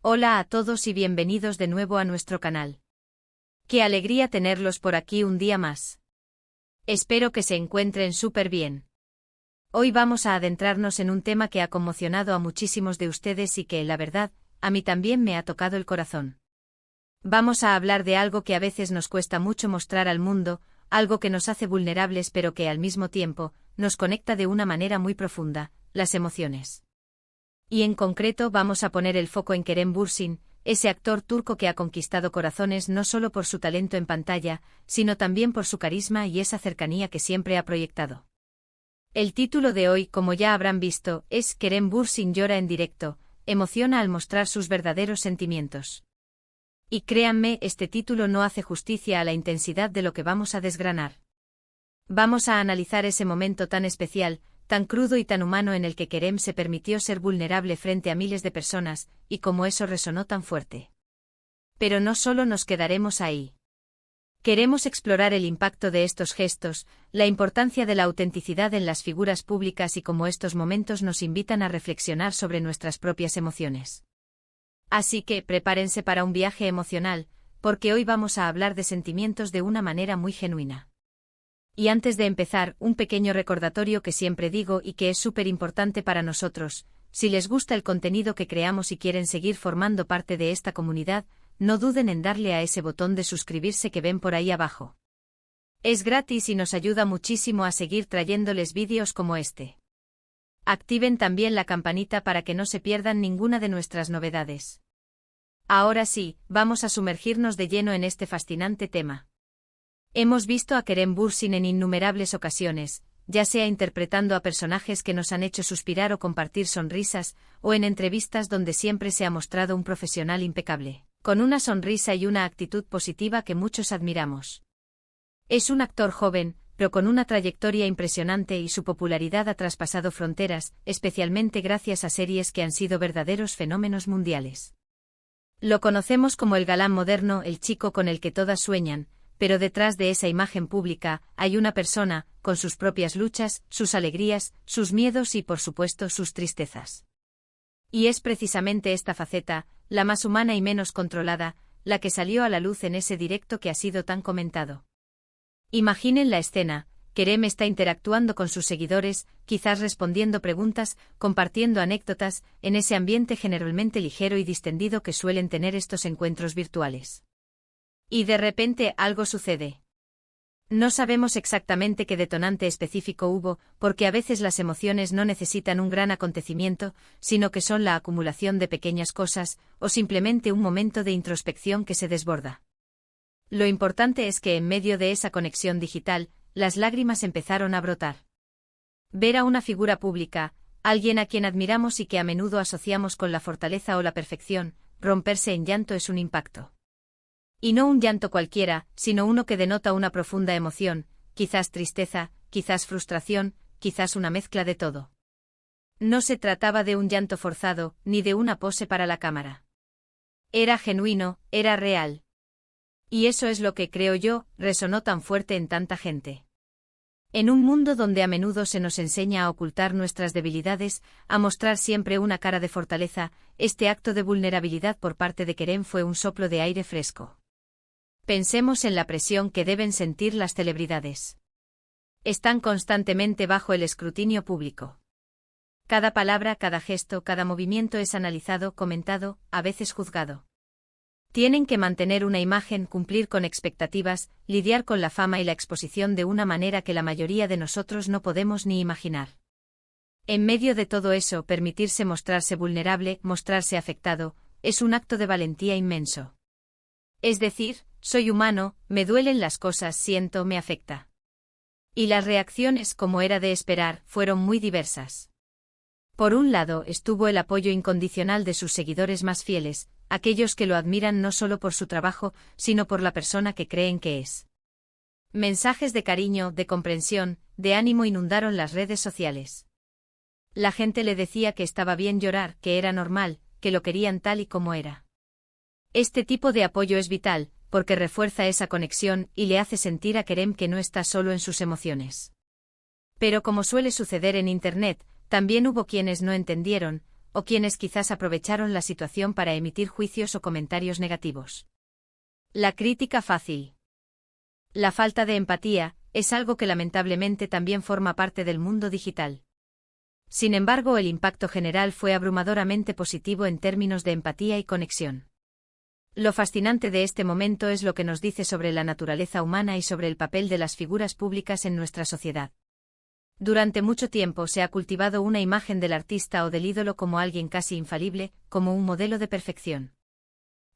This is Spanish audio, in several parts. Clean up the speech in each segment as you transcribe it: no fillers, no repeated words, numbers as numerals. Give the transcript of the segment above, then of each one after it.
Hola a todos y bienvenidos de nuevo a nuestro canal. Qué alegría tenerlos por aquí un día más. Espero que se encuentren súper bien. Hoy vamos a adentrarnos en un tema que ha conmocionado a muchísimos de ustedes y que, la verdad, a mí también me ha tocado el corazón. Vamos a hablar de algo que a veces nos cuesta mucho mostrar al mundo, algo que nos hace vulnerables pero que al mismo tiempo, nos conecta de una manera muy profunda, las emociones. Y en concreto vamos a poner el foco en Kerem Bürsin, ese actor turco que ha conquistado corazones no solo por su talento en pantalla, sino también por su carisma y esa cercanía que siempre ha proyectado. El título de hoy, como ya habrán visto, es Kerem Bürsin llora en directo, emociona al mostrar sus verdaderos sentimientos. Y créanme, este título no hace justicia a la intensidad de lo que vamos a desgranar. Vamos a analizar ese momento tan especial, tan crudo y tan humano en el que Kerem se permitió ser vulnerable frente a miles de personas, y cómo eso resonó tan fuerte. Pero no solo nos quedaremos ahí. Queremos explorar el impacto de estos gestos, la importancia de la autenticidad en las figuras públicas y cómo estos momentos nos invitan a reflexionar sobre nuestras propias emociones. Así que prepárense para un viaje emocional, porque hoy vamos a hablar de sentimientos de una manera muy genuina. Y antes de empezar, un pequeño recordatorio que siempre digo y que es súper importante para nosotros: si les gusta el contenido que creamos y quieren seguir formando parte de esta comunidad, no duden en darle a ese botón de suscribirse que ven por ahí abajo. Es gratis y nos ayuda muchísimo a seguir trayéndoles vídeos como este. Activen también la campanita para que no se pierdan ninguna de nuestras novedades. Ahora sí, vamos a sumergirnos de lleno en este fascinante tema. Hemos visto a Kerem Bürsin en innumerables ocasiones, ya sea interpretando a personajes que nos han hecho suspirar o compartir sonrisas, o en entrevistas donde siempre se ha mostrado un profesional impecable, con una sonrisa y una actitud positiva que muchos admiramos. Es un actor joven, pero con una trayectoria impresionante y su popularidad ha traspasado fronteras, especialmente gracias a series que han sido verdaderos fenómenos mundiales. Lo conocemos como el galán moderno, el chico con el que todas sueñan, pero detrás de esa imagen pública hay una persona, con sus propias luchas, sus alegrías, sus miedos y por supuesto sus tristezas. Y es precisamente esta faceta, la más humana y menos controlada, la que salió a la luz en ese directo que ha sido tan comentado. Imaginen la escena: Kerem está interactuando con sus seguidores, quizás respondiendo preguntas, compartiendo anécdotas, en ese ambiente generalmente ligero y distendido que suelen tener estos encuentros virtuales. Y de repente algo sucede. No sabemos exactamente qué detonante específico hubo, porque a veces las emociones no necesitan un gran acontecimiento, sino que son la acumulación de pequeñas cosas, o simplemente un momento de introspección que se desborda. Lo importante es que en medio de esa conexión digital, las lágrimas empezaron a brotar. Ver a una figura pública, alguien a quien admiramos y que a menudo asociamos con la fortaleza o la perfección, romperse en llanto es un impacto. Y no un llanto cualquiera, sino uno que denota una profunda emoción, quizás tristeza, quizás frustración, quizás una mezcla de todo. No se trataba de un llanto forzado, ni de una pose para la cámara. Era genuino, era real. Y eso es lo que, creo yo, resonó tan fuerte en tanta gente. En un mundo donde a menudo se nos enseña a ocultar nuestras debilidades, a mostrar siempre una cara de fortaleza, este acto de vulnerabilidad por parte de Kerem fue un soplo de aire fresco. Pensemos en la presión que deben sentir las celebridades. Están constantemente bajo el escrutinio público. Cada palabra, cada gesto, cada movimiento es analizado, comentado, a veces juzgado. Tienen que mantener una imagen, cumplir con expectativas, lidiar con la fama y la exposición de una manera que la mayoría de nosotros no podemos ni imaginar. En medio de todo eso, permitirse mostrarse vulnerable, mostrarse afectado, es un acto de valentía inmenso. Es decir, soy humano, me duelen las cosas, siento, me afecta. Y las reacciones, como era de esperar, fueron muy diversas. Por un lado estuvo el apoyo incondicional de sus seguidores más fieles, aquellos que lo admiran no solo por su trabajo, sino por la persona que creen que es. Mensajes de cariño, de comprensión, de ánimo inundaron las redes sociales. La gente le decía que estaba bien llorar, que era normal, que lo querían tal y como era. Este tipo de apoyo es vital, porque refuerza esa conexión y le hace sentir a Kerem que no está solo en sus emociones. Pero como suele suceder en Internet, también hubo quienes no entendieron, o quienes quizás aprovecharon la situación para emitir juicios o comentarios negativos. La crítica fácil. La falta de empatía es algo que lamentablemente también forma parte del mundo digital. Sin embargo, el impacto general fue abrumadoramente positivo en términos de empatía y conexión. Lo fascinante de este momento es lo que nos dice sobre la naturaleza humana y sobre el papel de las figuras públicas en nuestra sociedad. Durante mucho tiempo se ha cultivado una imagen del artista o del ídolo como alguien casi infalible, como un modelo de perfección.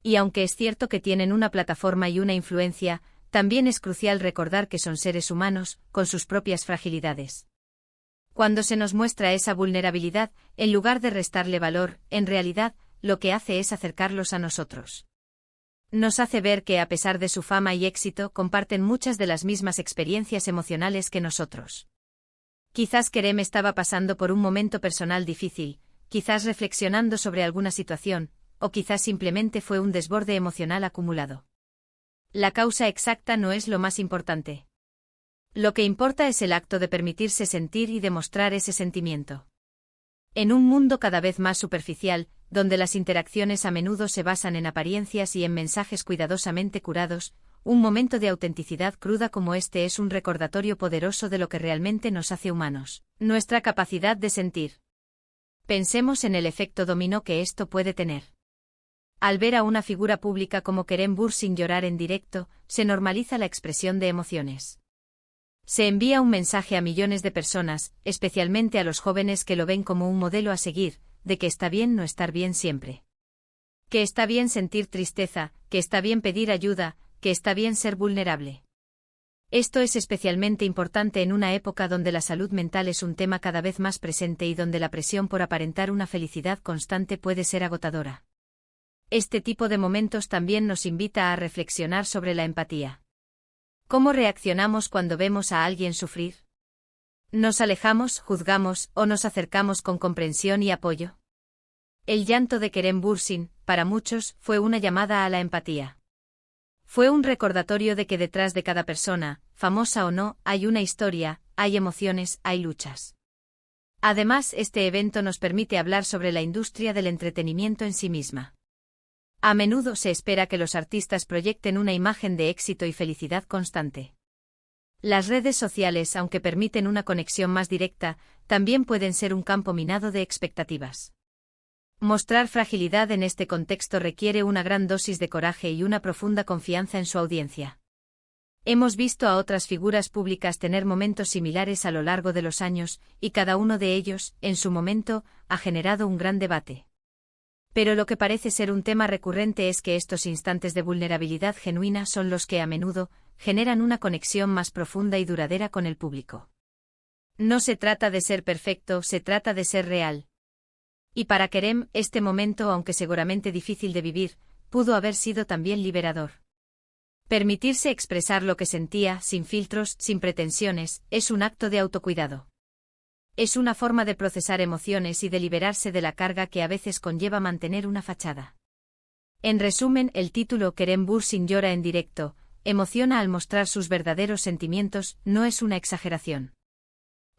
Y aunque es cierto que tienen una plataforma y una influencia, también es crucial recordar que son seres humanos, con sus propias fragilidades. Cuando se nos muestra esa vulnerabilidad, en lugar de restarle valor, en realidad, lo que hace es acercarlos a nosotros. Nos hace ver que a pesar de su fama y éxito comparten muchas de las mismas experiencias emocionales que nosotros. Quizás Kerem estaba pasando por un momento personal difícil, quizás reflexionando sobre alguna situación, o quizás simplemente fue un desborde emocional acumulado. La causa exacta no es lo más importante. Lo que importa es el acto de permitirse sentir y demostrar ese sentimiento. En un mundo cada vez más superficial, donde las interacciones a menudo se basan en apariencias y en mensajes cuidadosamente curados, un momento de autenticidad cruda como este es un recordatorio poderoso de lo que realmente nos hace humanos, nuestra capacidad de sentir. Pensemos en el efecto dominó que esto puede tener. Al ver a una figura pública como Kerem Bürsin llorar en directo, se normaliza la expresión de emociones. Se envía un mensaje a millones de personas, especialmente a los jóvenes que lo ven como un modelo a seguir, de que está bien no estar bien siempre. Que está bien sentir tristeza, que está bien pedir ayuda, que está bien ser vulnerable. Esto es especialmente importante en una época donde la salud mental es un tema cada vez más presente y donde la presión por aparentar una felicidad constante puede ser agotadora. Este tipo de momentos también nos invita a reflexionar sobre la empatía. ¿Cómo reaccionamos cuando vemos a alguien sufrir? ¿Nos alejamos, juzgamos o nos acercamos con comprensión y apoyo? El llanto de Kerem Bürsin, para muchos, fue una llamada a la empatía. Fue un recordatorio de que detrás de cada persona, famosa o no, hay una historia, hay emociones, hay luchas. Además, este evento nos permite hablar sobre la industria del entretenimiento en sí misma. A menudo se espera que los artistas proyecten una imagen de éxito y felicidad constante. Las redes sociales, aunque permiten una conexión más directa, también pueden ser un campo minado de expectativas. Mostrar fragilidad en este contexto requiere una gran dosis de coraje y una profunda confianza en su audiencia. Hemos visto a otras figuras públicas tener momentos similares a lo largo de los años, y cada uno de ellos, en su momento, ha generado un gran debate. Pero lo que parece ser un tema recurrente es que estos instantes de vulnerabilidad genuina son los que a menudo generan una conexión más profunda y duradera con el público. No se trata de ser perfecto, se trata de ser real. Y para Kerem, este momento, aunque seguramente difícil de vivir, pudo haber sido también liberador. Permitirse expresar lo que sentía, sin filtros, sin pretensiones, es un acto de autocuidado. Es una forma de procesar emociones y de liberarse de la carga que a veces conlleva mantener una fachada. En resumen, el título Kerem Bürsin llora en directo, emociona al mostrar sus verdaderos sentimientos, no es una exageración.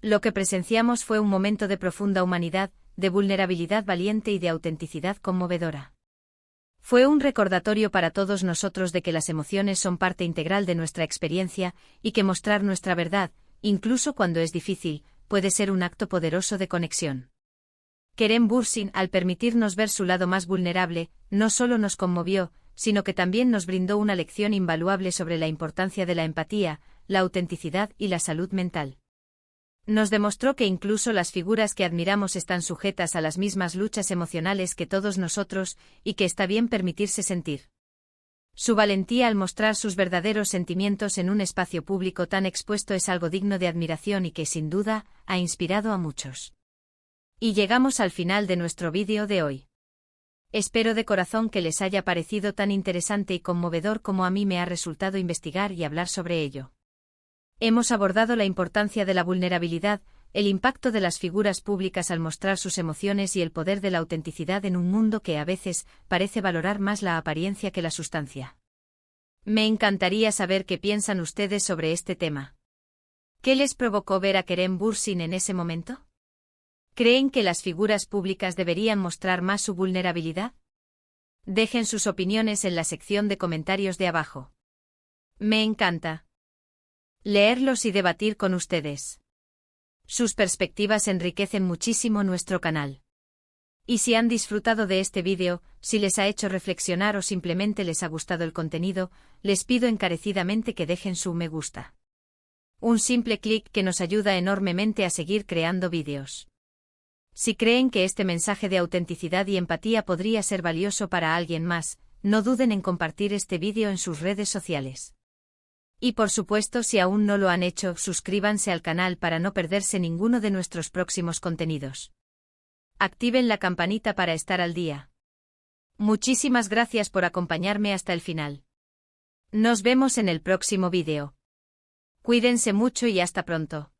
Lo que presenciamos fue un momento de profunda humanidad, de vulnerabilidad valiente y de autenticidad conmovedora. Fue un recordatorio para todos nosotros de que las emociones son parte integral de nuestra experiencia y que mostrar nuestra verdad, incluso cuando es difícil, puede ser un acto poderoso de conexión. Kerem Bürsin, al permitirnos ver su lado más vulnerable, no solo nos conmovió, sino que también nos brindó una lección invaluable sobre la importancia de la empatía, la autenticidad y la salud mental. Nos demostró que incluso las figuras que admiramos están sujetas a las mismas luchas emocionales que todos nosotros, y que está bien permitirse sentir. Su valentía al mostrar sus verdaderos sentimientos en un espacio público tan expuesto es algo digno de admiración y que, sin duda, ha inspirado a muchos. Y llegamos al final de nuestro vídeo de hoy. Espero de corazón que les haya parecido tan interesante y conmovedor como a mí me ha resultado investigar y hablar sobre ello. Hemos abordado la importancia de la vulnerabilidad, el impacto de las figuras públicas al mostrar sus emociones y el poder de la autenticidad en un mundo que a veces parece valorar más la apariencia que la sustancia. Me encantaría saber qué piensan ustedes sobre este tema. ¿Qué les provocó ver a Kerem Bürsin en ese momento? ¿Creen que las figuras públicas deberían mostrar más su vulnerabilidad? Dejen sus opiniones en la sección de comentarios de abajo. Me encanta leerlos y debatir con ustedes. Sus perspectivas enriquecen muchísimo nuestro canal. Y si han disfrutado de este vídeo, si les ha hecho reflexionar o simplemente les ha gustado el contenido, les pido encarecidamente que dejen su me gusta. Un simple clic que nos ayuda enormemente a seguir creando vídeos. Si creen que este mensaje de autenticidad y empatía podría ser valioso para alguien más, no duden en compartir este vídeo en sus redes sociales. Y por supuesto, si aún no lo han hecho, suscríbanse al canal para no perderse ninguno de nuestros próximos contenidos. Activen la campanita para estar al día. Muchísimas gracias por acompañarme hasta el final. Nos vemos en el próximo vídeo. Cuídense mucho y hasta pronto.